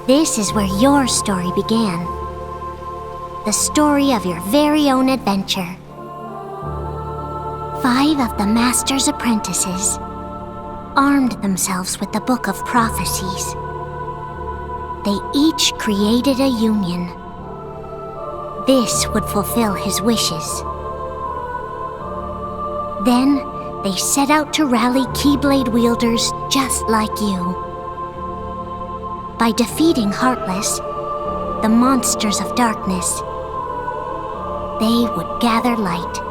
This is where your story began. The story of your very own adventure. 5 of the Master's apprentices armed themselves with the Book of Prophecies. They each created a union. This would fulfill his wishes. Then, they set out to rally Keyblade wielders just like you. By defeating Heartless, the monsters of darkness, they would gather light.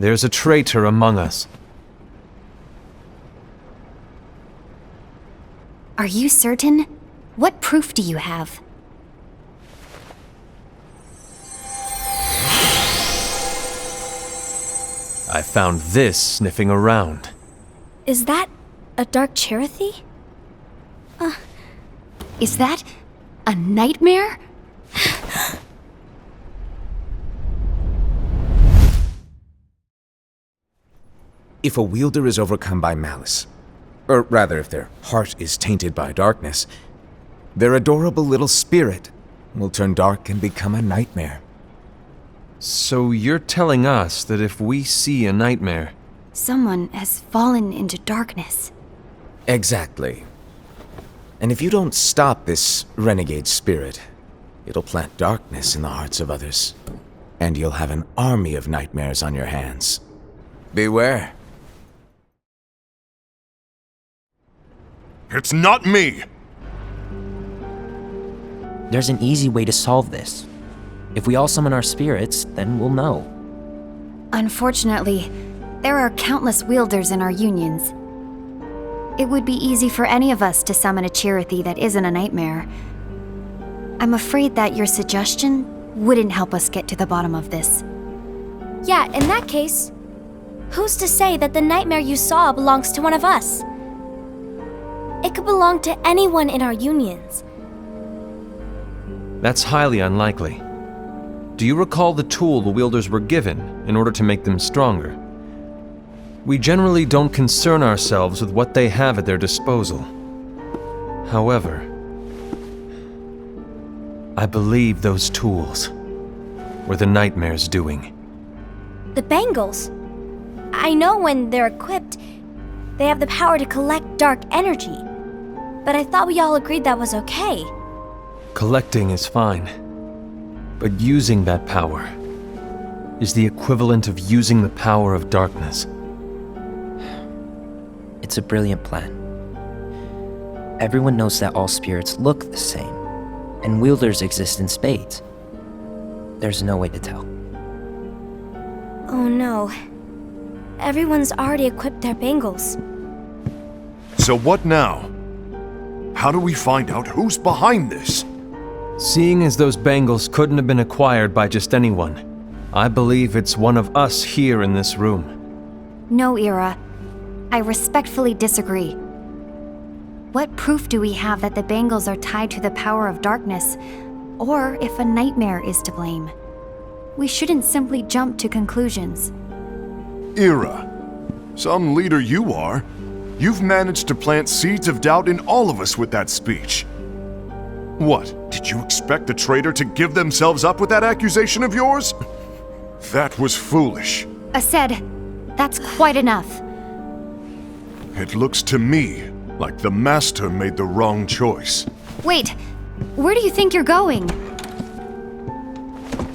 There's a traitor among us. Are you certain? What proof do you have? I found this sniffing around. Is that a dark Cherothy? Is that a nightmare? If a wielder is overcome by malice, or rather if their heart is tainted by darkness, their adorable little spirit will turn dark and become a nightmare. So you're telling us that if we see a nightmare... Someone has fallen into darkness. Exactly. And if you don't stop this renegade spirit, it'll plant darkness in the hearts of others. And you'll have an army of nightmares on your hands. Beware. It's not me! There's an easy way to solve this. If we all summon our spirits, then we'll know. Unfortunately, there are countless wielders in our unions. It would be easy for any of us to summon a Cherothy that isn't a nightmare. I'm afraid that your suggestion wouldn't help us get to the bottom of this. Yeah, in that case, who's to say that the nightmare you saw belongs to one of us? It could belong to anyone in our unions. That's highly unlikely. Do you recall the tool the wielders were given in order to make them stronger? We generally don't concern ourselves with what they have at their disposal. However, I believe those tools were the nightmare's doing. The bangles. I know when they're equipped, they have the power to collect dark energy. But I thought we all agreed that was okay. Collecting is fine, but using that power is the equivalent of using the power of darkness. It's a brilliant plan. Everyone knows that all spirits look the same, and wielders exist in spades. There's no way to tell. Oh no. Everyone's already equipped their bangles. So what now? How do we find out who's behind this? Seeing as those bangles couldn't have been acquired by just anyone, I believe it's one of us here in this room. No, Ira. I respectfully disagree. What proof do we have that the bangles are tied to the power of darkness, or if a nightmare is to blame? We shouldn't simply jump to conclusions. Ira, some leader you are. You've managed to plant seeds of doubt in all of us with that speech. What, did you expect the traitor to give themselves up with that accusation of yours? That was foolish. Ased, that's quite enough. It looks to me like the Master made the wrong choice. Wait, where do you think you're going?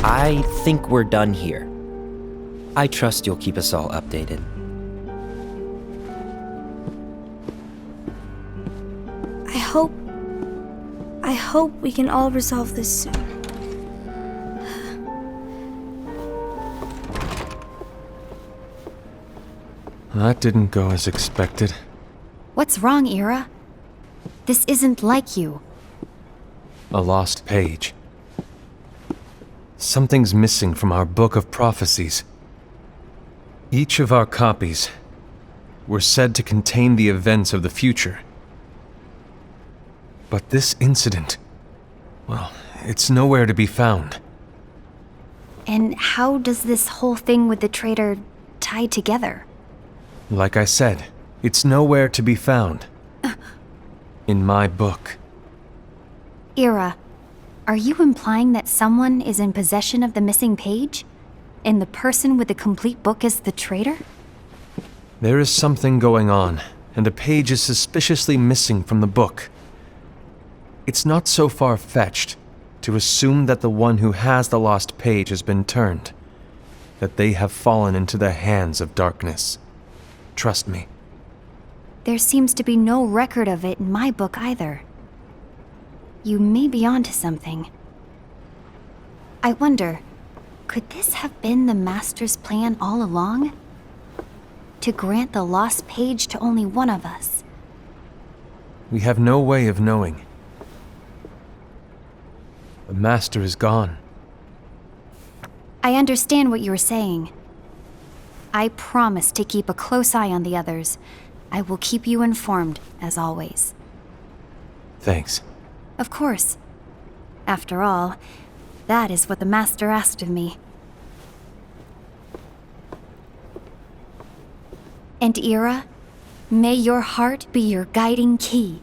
I think we're done here. I trust you'll keep us all updated. I hope we can all resolve this soon. That didn't go as expected. What's wrong, Ira? This isn't like you. A lost page. Something's missing from our book of prophecies. Each of our copies were said to contain the events of the future. But this incident, well, it's nowhere to be found. And how does this whole thing with the traitor tie together? Like I said, it's nowhere to be found. In my book. Ira, are you implying that someone is in possession of the missing page? And the person with the complete book is the traitor? There is something going on, and a page is suspiciously missing from the book. It's not so far-fetched to assume that the one who has the lost page has been turned, that they have fallen into the hands of darkness. Trust me. There seems to be no record of it in my book either. You may be onto something. I wonder, could this have been the Master's plan all along? to grant the lost page to only one of us? We have no way of knowing. The Master is gone. I understand what you're saying. I promise to keep a close eye on the others. I will keep you informed, as always. Thanks. Of course. After all, that is what the Master asked of me. And Ira, may your heart be your guiding key.